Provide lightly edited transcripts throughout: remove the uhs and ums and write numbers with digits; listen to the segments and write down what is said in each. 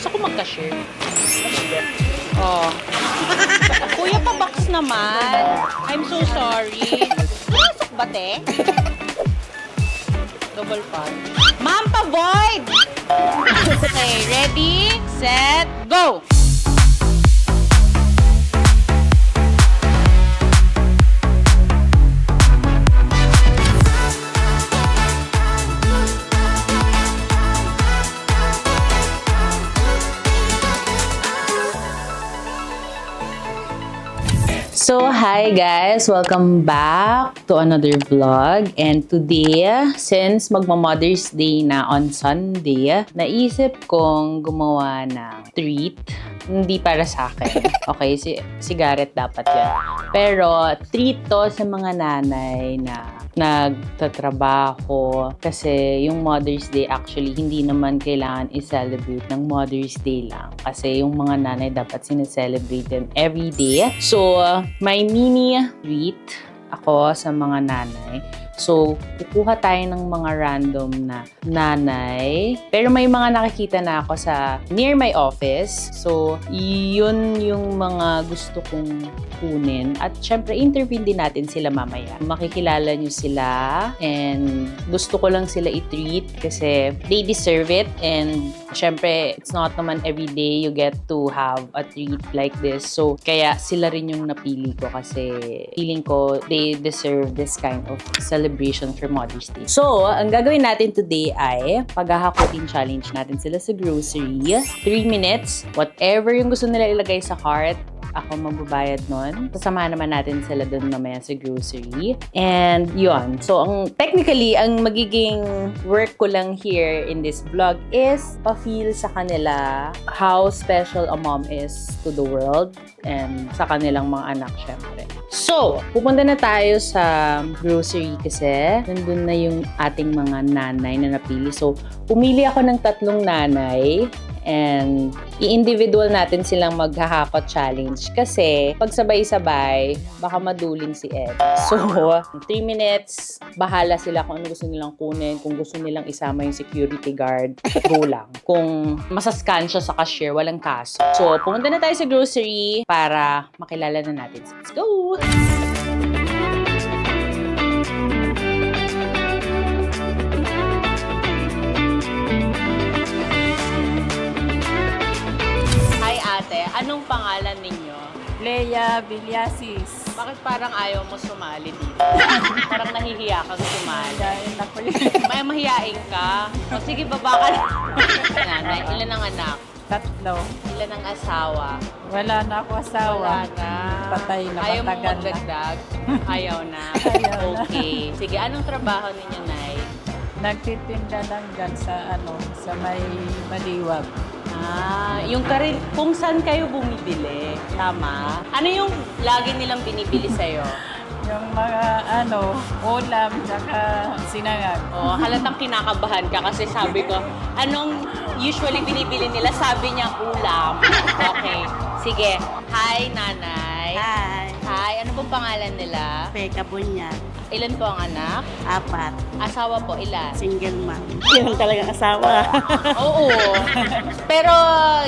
Gusto ko magka-share. Oh. Kuya, pa-box naman. I'm so sorry. Pumasok ba, te? Double pan. Ma'am, pa-void! Okay, ready, set, go! So, hi guys! Welcome back to another vlog. And today, since magma-Mother's Day na on Sunday, naisip kong gumawa ng treat. Hindi para sa akin. Okay, si Garrett dapat yan. Pero, treat to sa mga nanay na nagtatrabaho. Kasi yung Mother's Day, actually, hindi naman kailangan i-celebrate ng Mother's Day lang. Kasi yung mga nanay dapat sineselebrate them every day. So, may mini treat ako sa mga nanay. So, kukuha tayo ng mga random na nanay. Pero may mga nakikita na ako sa near my office. So, yun yung mga gusto kong kunin. At syempre, interview din natin sila mamaya. Makikilala nyo sila. And gusto ko lang sila i-treat kasi they deserve it. And syempre, it's not naman everyday you get to have a treat like this. So, kaya sila rin yung napili ko kasi feeling ko they deserve this kind of celebration for Mother's Day. So, ang gagawin natin today ay paghahakutin challenge natin sila sa grocery. 3 minutes. Whatever yung gusto nila ilagay sa cart, ako magbabayad nun. Sasamahan naman natin sila dun mamaya sa grocery. And yun. So, technically, ang magiging work ko lang here in this vlog is pa-feel sa kanila how special a mom is to the world and sa kanilang mga anak, syempre. So, pupunta na tayo sa grocery kasi nandun na yung ating mga nanay na napili. So, pumili ako ng 3 nanay. And i-individual natin silang maghahakot challenge kasi pag sabay-sabay, baka maduling si Ed. So, 3 minutes, bahala sila kung ano gusto nilang kunin. Kung gusto nilang isama yung security guard, go lang. Kung masascan siya sa cashier, walang kaso. So, pumunta na tayo sa grocery para makilala na natin. Let's go! Anong pangalan ninyo? Leia Villasis. Bakit parang ayaw mo sumali dito? Parang nahihiya kang sumali. Dahil ako yun. May mahiyain ka. O sige, baba ka na. Nanay, ilan ang anak? 3. Ilan ang asawa? Wala na ako asawa. Wala na. Patay na, Ayaw mo matagal na. magdagdag? Ayaw na. Ayaw na. Okay. Sige, anong trabaho ninyo, Nay? Nagtitinda lang dyan sa may Maliwag. Yung kung saan kayo bumibili, tama? Ano yung lagi nilang binibili sa'yo? Yung mga ulam, tsaka sinangag. Oh, halatang kinakabahan ka kasi sabi ko, anong usually binibili nila? Sabi niya, ulam. Okay. Sige. Hi, nanay. Hi. Hi. Ano pong pangalan nila? Peka Bunyag. Ilan po ang anak? 4. Asawa po, ilan? Single mom. Yun talagang asawa. Oo. Pero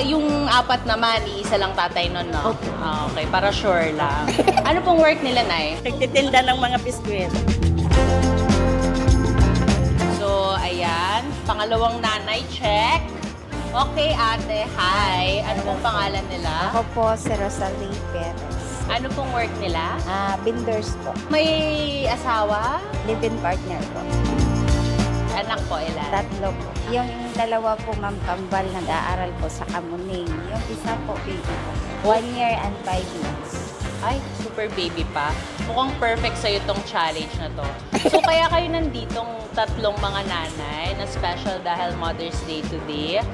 yung 4 naman, iisa lang tatay nun, no? Okay. Okay, para sure lang. Ano pong work nila, Nay? Nagtitinda ng mga biskwit. So, ayan. Pangalawang nanay, check. Okay, ate. Hi. Ano pong pangalan nila? Ako po si Rosalie Perez. Ano pong work nila? Binders po. May asawa? Live-in partner po. Anak po, ilan? 3 po. Yung 2 po, Ma'am Kambal, nag-aaral po sa Kamuning. Yung isa po, baby po. 1 year and 5 months. Ay, super baby pa. Mukhang perfect sa'yo tong challenge na to. So, kaya kayo nanditong 3 mga nanay na special dahil Mother's Day today.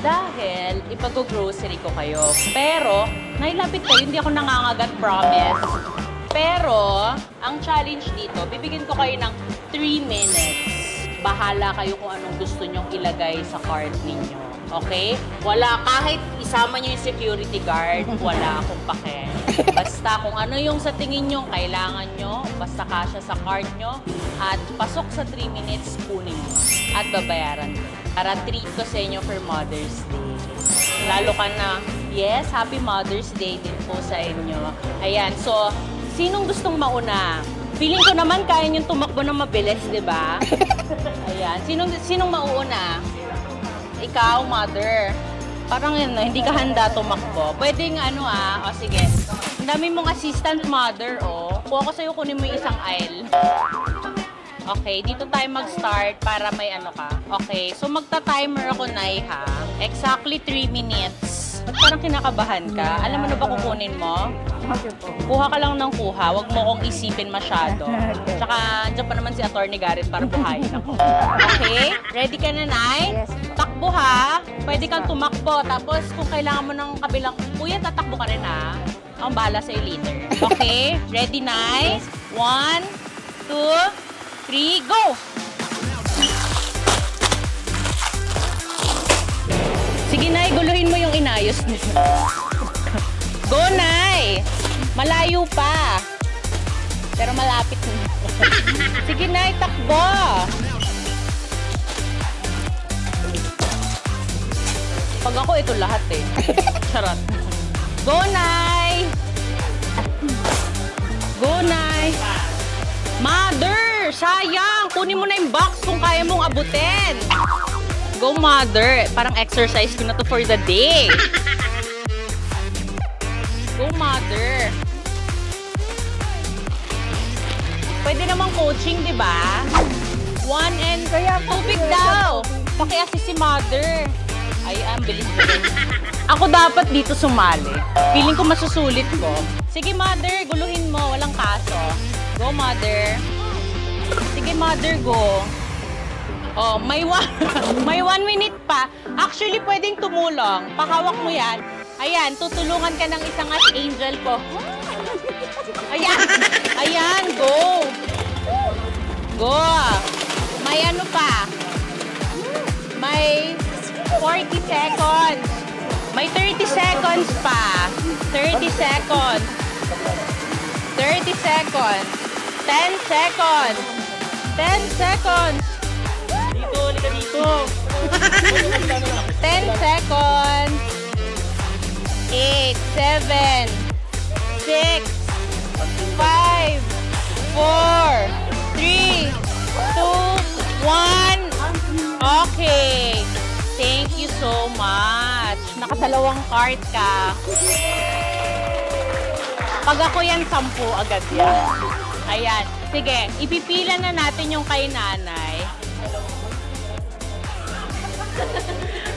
Dahil ipag-grocery ko kayo. Pero, nailapit kayo, hindi ako nangangagat, promise. Pero, ang challenge dito, bibigyan ko kayo ng 3 minutes. Bahala kayo kung anong gusto nyong ilagay sa cart ninyo. Okay? Wala, kahit isama nyo yung security guard, wala akong pake. Basta kung ano yung sa tingin nyo, kailangan nyo, basta kasya sa cart nyo, at pasok sa 3 minutes, kunin nyo. At babayaran ko. Para treat ko sa inyo for Mother's Day. lalo ka na. Yes, Happy Mother's Day din po sa inyo. Ayan, so, sinong gustong mauna? Feeling ko naman kaya niyong tumakbo ng mabilis, di ba? Ayan, sinong mauuna? Ikaw, mother. Parang yun, hindi ka handa tumakbo. Pwedeng o sige. Ang dami mong assistant mother, Kuha ko sa'yo, kunin mo yung isang aisle. Okay, dito tayo mag-start para may ka. Okay, so magta-timer ako, Nay, ha? Exactly 3 minutes. Ba't parang kinakabahan ka? Alam mo na ba kukunin mo? Okay po. Kuha ka lang ng kuha. Huwag mo kong isipin masyado. Tsaka, andyan pa naman si Atty. Garrett para buhayin ako. Okay? Ready ka na, Nay? Yes. Takbo, ha? Pwede kang tumakbo. Tapos, kung kailangan mo ng kabilang... Kuya, tatakbo ka rin, ha? Ang bahala sa'yo later. Okay? Ready, Nay? 1, 2, 3, go! Sige, Nay, guluhin mo yung inayos nito. Go, Nay! Malayo pa. Pero malapit na. Sige, Nay, takbo! Pag ako, ito lahat Charot. Go, Nay! Go, Nay! Mother! Sayang! Kunin mo na yung box kung kaya mong abutin. Go, Mother! Parang exercise ko na to for the day. Go, Mother! Pwede namang coaching, di ba? 1 and... Kaya tubig daw! Paki-assist si Mother. Ay, ang bilis mo rin. Ako dapat dito sumali. Feeling ko masusulit ko. Sige, Mother, guluhin mo. Walang kaso. Go, Mother. Sige, Mother, go. Oh, may 1 minute pa. Actually, pwedeng tumulong. Pakawak mo yan. Ayan, tutulungan ka ng isang angel ko. Ayan. Ayan, go. Go. May pa. May 40 seconds. May 30 seconds pa. 30 seconds. 30 seconds. 10 seconds. 10 seconds. Dito, halika dito. 10 seconds. 8, 7, 6, 5, 4, 3, 2, 1. Okay. Thank you so much. Nakadalawang cart ka. Pag ako yan, 10 agad yan. Ayan. Sige, ipipila na natin yung kay nanay.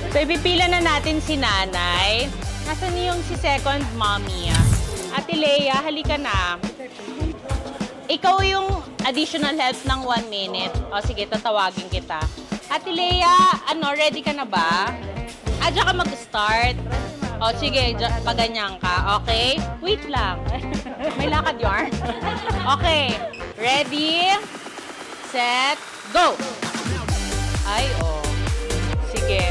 So, ipipila na natin si nanay. Nasaan yung si second mommy? Ate Lea, halika na. Ikaw yung additional help ng 1 minute. O sige, tatawagin kita. Ate Lea, ready ka na ba? Diyan ka mag-start. O sige, paganyan ka. Okay? Wait lang. May lakad yarn. Okay. Ready? Set, go! Ay, sige.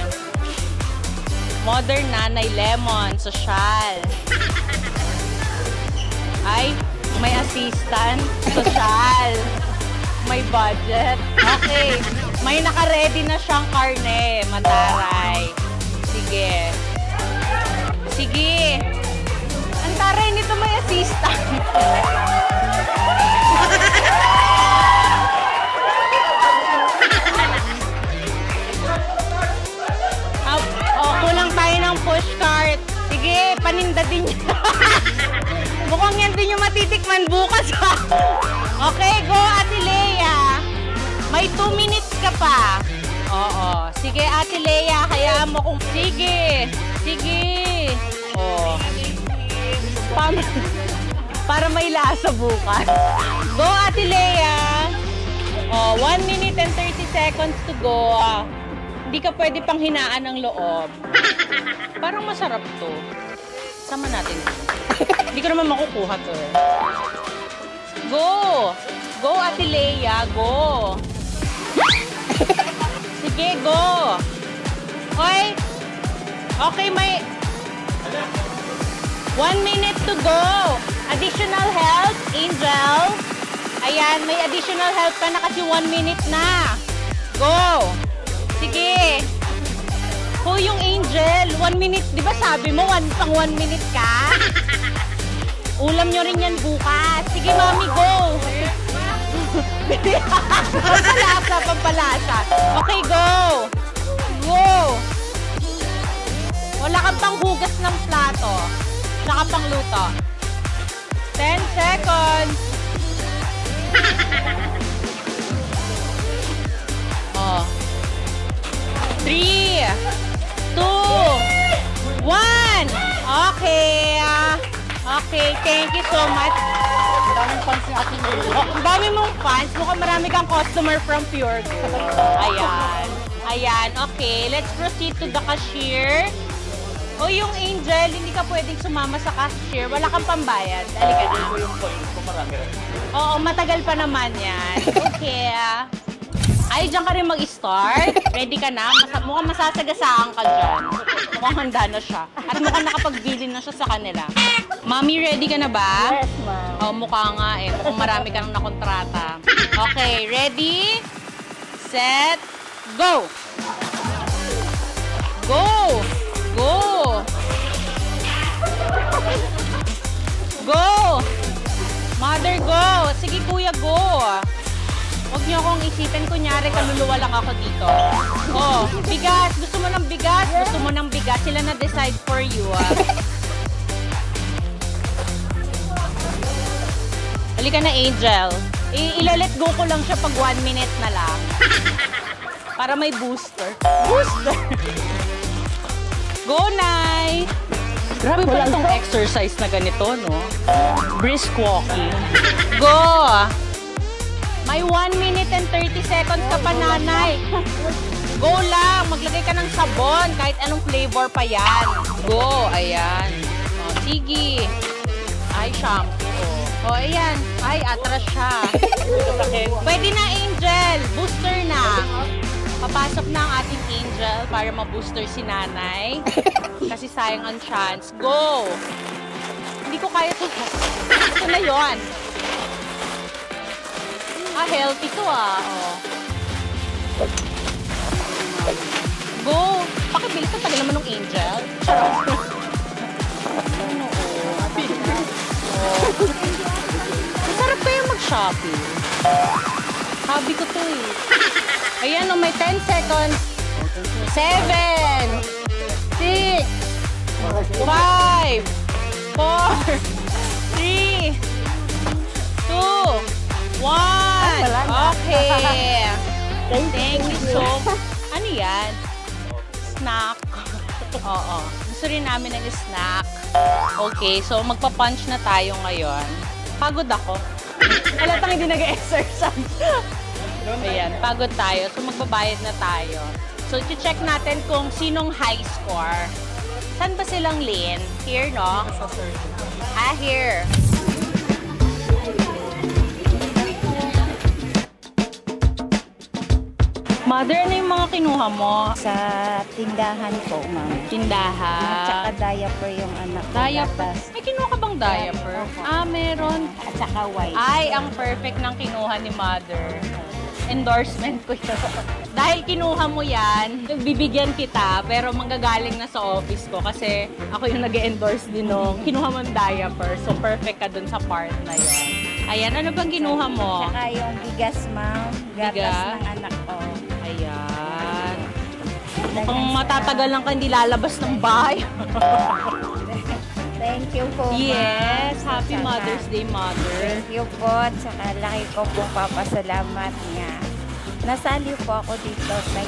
Modern Nanay Lemon, social. Ay, may assistant, social. May budget. Okay. May naka-ready na siyang karne, mataray. Sige. Sige. Ang taray nito may assistant. Kulang tayo ng push cart. Sige, paninda din niya. Mukhang yan din yung matitikman bukas, ha? Okay, go, Ate Lea. May 2 minutes ka pa. Oo. Sige, Ate Lea, hayaan mo kung... Sige. Sige. Para may lasa bukas. Go, Ate Lea. 1 minute and 30 seconds to go. Hindi ka pwede pang hinaan ng loob. Parang masarap to. Sama natin. Hindi ko naman makukuha to. Go! Go, Ate Lea. Go! Sige, go! Okay? Okay, may... 1 minute to go. Additional help, Angel. Ayan, may additional help ka na kasi 1 minute na. Go! Sige. Oh, yung Angel, 1 minute. Di ba sabi mo, pang 1 minute ka? Ulam nyo rin yan bukas. Sige, mami, go! Pampalasa. Okay, go! Go! Wala kang pang hugas ng plato. Wala kang pang luto. 10 seconds. Oh. 3, 2, 1. Okay. Okay, thank you so much. Daming fans ni Ate Lea. Ang dami mong fans. Mukhang marami kang customer from Pure Gold. Ayan. Ayan, okay. Let's proceed to the cashier. O yung Angel, hindi ka pwedeng sumama sa cashier. Wala kang pambayad. Halika na. Oo, matagal pa naman yan. Okay. Ay, dyan ka rin mag-start. Ready ka na? Mukhang masasagasaan ka dyan. Mukhang handa na siya. At mukhang nakapag-bilin na siya sa kanila. Mami, ready ka na ba? Yes, ma'am. Oh, mukha nga eh. Mukhang marami ka nang nakontrata. Okay, ready? Set, go! Go! Go! Go! Mother, go! Sige, kuya, go! Huwag niyo akong isipin, kunyari, kaluluwa lang ako dito. Oh, bigas! Gusto mo ng bigas? Gusto mo ng bigas? Sila na decide for you, ah. Halika na, Angel. Ilalet go ko lang siya pag 1 minute na lang. Para may booster. Booster! Go, Nay! Grabe pala itong exercise na ganito, no? Brisk walking. Go! May 1 minute and 30 seconds ka pa, Nanay. Go lang! Maglagay ka ng sabon, kahit anong flavor pa yan. Go! Ayan. O, sige. Ay, shampoo. O, ayan. Ay, atras siya. Pwede na, Angel. Booster na. Papasok na ang ating Angel para ma-booster si Nanay. Kasi sayang ang chance. Go! Hindi ko kaya ito. Ito na yun. Ah, healthy to ah. Oh. Go! Pakibilis na tagal naman ng Angel. Ano, oh. Masarap pa yung mag-shopping. Hobby ko to eh. Ayan, oh, may 10 seconds. 7, 6, 5, 4, 3, 2, 1. Okay. Thank you so much. Ano yan? Snack. Oo. Gusto rin namin ng snack. Okay, so magpa-punch na tayo ngayon. Pagod ako. Halatang hindi nag-exercise. Ayan, pagod tayo. So magbabayad na tayo. So i-check natin kung sinong high score. Saan ba silang lane? Here, no? Ah, here. Mother, ano yung mga kinuha mo? Sa tindahan po, ma'am. Tindahan. At saka diaper yung anak ko. Diaper? May kinuha ka bang diaper? Ah, meron. At saka white. Ay, ang perfect ng kinuha ni Mother. Endorsement ko yun. Dahil kinuha mo yan, bibigyan kita, pero manggagaling na sa office ko kasi ako yung nag-endorse din nung kinuha mo ng diaper. So, perfect ka dun sa part na yun. Ayan, ano bang kinuha mo? Saka yung bigas, ma'am. Gatas Bigas? ng anak ko. Ayan. Mukhang matatagal lang ka hindi lalabas ng bahay. Thank you po, ma'am. Yes, happy Saka, Mother's Day, Mother. Thank you po. At saka laki ko po papasalamat nga. Nasali po ako dito sa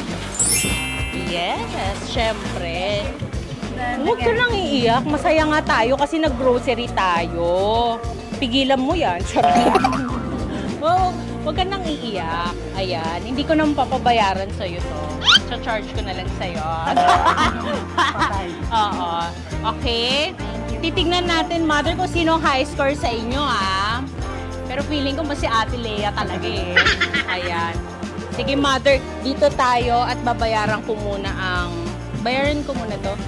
Yes, syempre. Huwag ka lang iiyak. Masaya nga tayo kasi nag-grocery tayo. Pigilan mo yan. Oh, huwag ka nang iiyak. Ayan, hindi ko naman papabayaran sa'yo to. Cha-charge ko na lang sa'yo. Oo. Okay? Titignan natin, Mother, kung sino high score sa inyo, ah. Pero feeling ko mas si Ate Lea talaga eh. Ayan. Sige, Mother, dito tayo at babayaran ko muna ang... Bayaran ko muna to.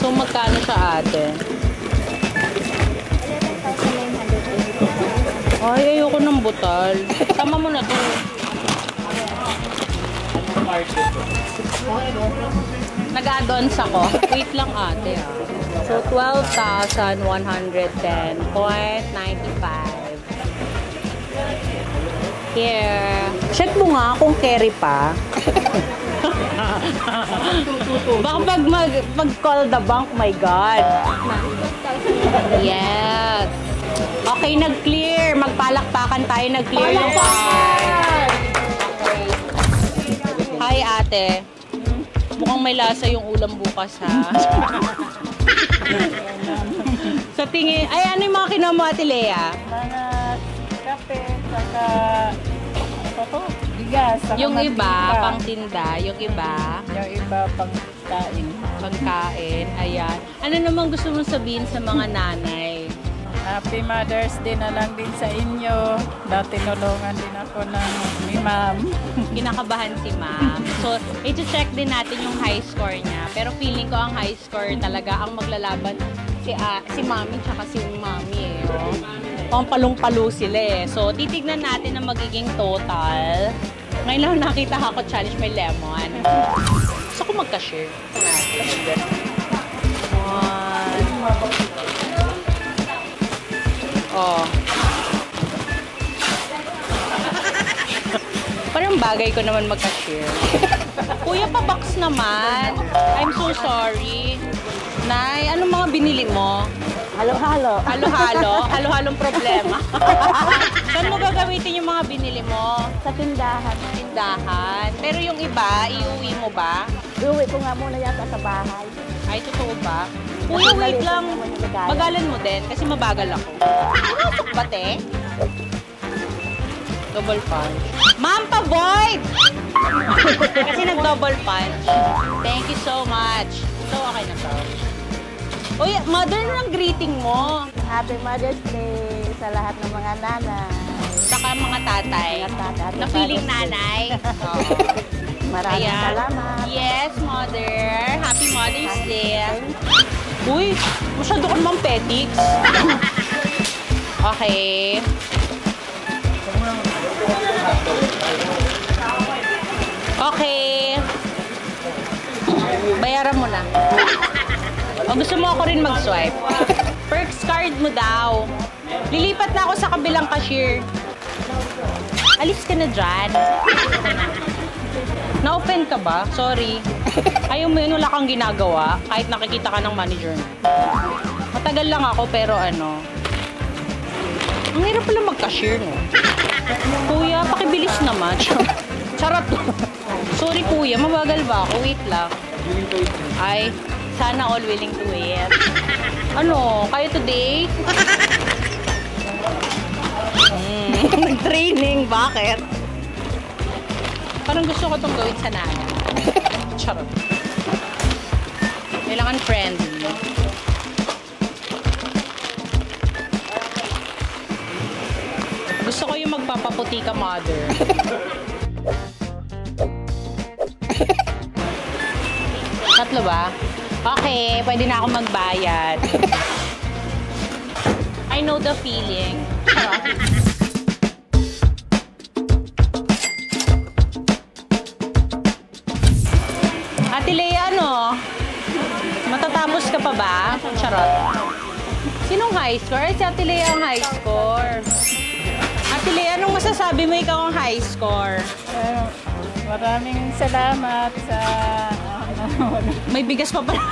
So, magkano siya, ate? 11,900. Ay, ayoko ng butal. Tama mo na to. Nag-add-ons ako. Wait lang ate ah. So, 12,110.95. Here. Check mo nga kung carry pa. Baka mag-call the bank, my God. Yes. Okay, nag-clear. Magpalakpakan tayo, nag-clear yung card. Okay. Hi, ate. Mukhang may lasa yung ulam bukas, ha? Sa tingin, ay, ano yung mga kinuha mo, Ate Lea? Mga kape, saka ano to? Bigas, saka Yung iba, mantika. pang tinda. Yung iba, Yung iba, pang kain. pangkain. Ayan. Ano naman gusto mong sabihin sa mga nanay? Happy Mother's Day na lang din sa inyo. Dati tinulungan din ako ni ma'am. Kinakabahan si ma'am. So, i-check din natin yung high score niya. Pero feeling ko ang high score talaga ang maglalaban si mami tsaka si mami eh. Oh. Pampalong-palo sila eh. So, titignan natin ang magiging total. Ngayon lang nakita ako challenge may lemon. Gusto ko magka-share. Oh. Parang bagay ko naman magka-share. Kuya, pa-box naman. I'm so sorry. Nay, anong mga binili mo? Halo-halo. Halo-halo? Halo-halong problema. Saan mo gagamitin yung mga binili mo? Sa tindahan. Tindahan. Pero yung iba, iuwi mo ba? Uwi ko nga muna yata sa bahay. Ay, totoo ba? Kuya, wait lang. Bagalan mo din kasi mabagal ako. Bate? Double punch. Ma'am, pa-void! Kasi nag-double punch. Thank you so much. So, okay na to. Uy, mother na ng greeting mo. Happy Mother's Day sa lahat ng mga nanay. Saka mga tatay. Mga tatay. Na feeling nanay. Oo. Maraming Ayan. salamat. Yes, mother. Happy Mother's Day. Uy, masyado ka naman petix. Okay. Okay. Bayaran mo na. O gusto mo ako rin mag-swipe? Perks card mo daw. Lilipat na ako sa kabilang cashier. Alis ka na dyan. Na-open ka ba? Sorry. Ayaw mo yun, wala kang ginagawa kahit nakikita ka ng manager mo. Matagal lang ako pero ano. Ang hirap pala mag-cashier, no? Kuya, pakibilis naman. Charot. Sorry kuya, mabagal ba ako? Wait lang. Ay, sana all willing to wait. Ano, kayo today? Nag-training, bakit? Parang gusto ko itong gawin sa nanay. Charot. Kailangan friendly. Gusto ko yung magpapaputi ka, mother. Tatlo ba? Okay, pwede na ako magbayad. I know the feeling. Ate Lea, ano? Matatapos ka pa ba? Charot. Sinong high score? Ay, si Ate Lea ang high score. Ate Lea, anong masasabi mo ikaw ang high score? Maraming salamat sa May bigas pa pala.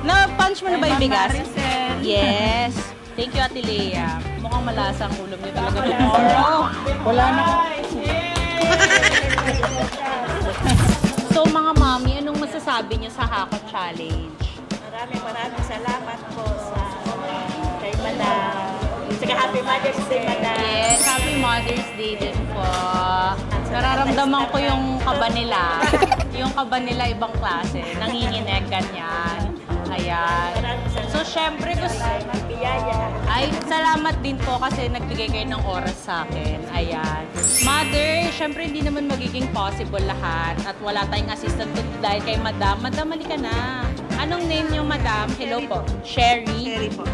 Na-punch mo na ba yung bigas? Maricel. Yes. Thank you, Ate Lea. Mukhang malasa ang ulam niyo talaga tomorrow. Wala na. So, mga mami, anong masasabi niyo sa Hako Challenge? Maraming salamat po sa kay Madam. Saka Happy Mother's Day, Madam. Yes, Happy Mother's Day din po. Nararamdaman ko yung kaba nila. Yung kaba nila ibang klase. Nanginginig, ganyan. Ayan. So, syempre, ay, salamat din po kasi nagbigay kayo ng oras sa akin. Ayan. Mother, syempre hindi naman magiging possible lahat at wala tayong assistant dahil kay Madam. Madam, halika na. Anong name niyo, Madam? Hello po. Sherry? Sherry po.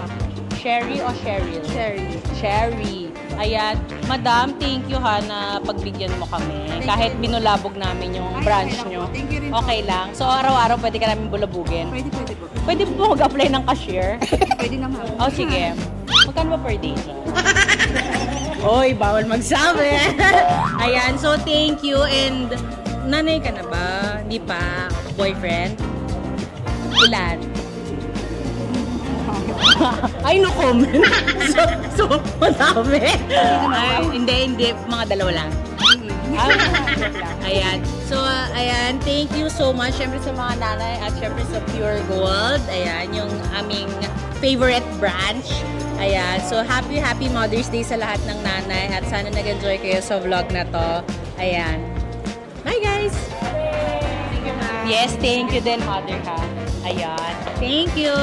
Sherry o Cheryl? Sherry. Sherry. Ayan. Madam, thank you ha na pagbigyan mo kami. Kahit binulabog namin yung branch nyo. Thank you rin. Okay lang. So, araw-araw pwede ka namin bulabugin. Pwede po. Pwede po mag-apply ng cashier. Pwede naman. Oh, sige. Magkano ba per day siya? Oy, bawal magsabi. Ayan, so thank you. And nanay ka na ba? Hindi pa? Boyfriend? Ilan? Ay, no comment. so madami. Ay, hindi. Mga dalawa lang. Ayan. So, ayan. Thank you so much. Siyempre sa mga nanay at siyempre sa Pure Gold. Ayan, yung aming favorite branch. Ayan. So, happy Mother's Day sa lahat ng nanay at sana nag-enjoy kayo sa vlog na to. Ayan. Bye, guys! Yes, thank you din, Mother, ha? Ayan. Thank you!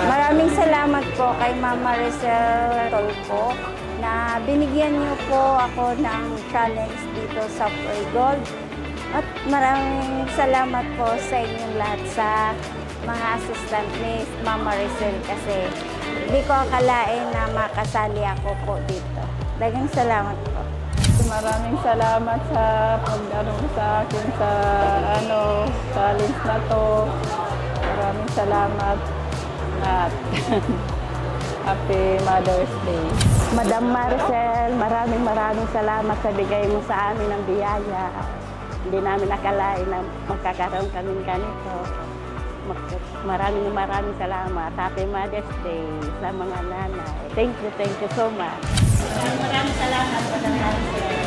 Maraming salamat po kay Mama Rizel Tolpo na binigyan niyo po ako ng challenge dito sa Pure Gold. At maraming salamat po sa inyong lahat sa mga assistant ni Mama Rizel kasi hindi ko akalain na makasali ako po dito. Dagang salamat po. Maraming salamat sa pag-anong sa akin sa challenge na to. Maraming salamat at Happy Mother's Day. Madam Marcel, maraming salamat sa bigay mo sa amin ng biyaya. Hindi namin nakalain na magkakaroon kami ganito. Maraming salamat. Happy Mother's Day sa mga nanay. Thank you so much. Maraming salamat, Madam Marcel.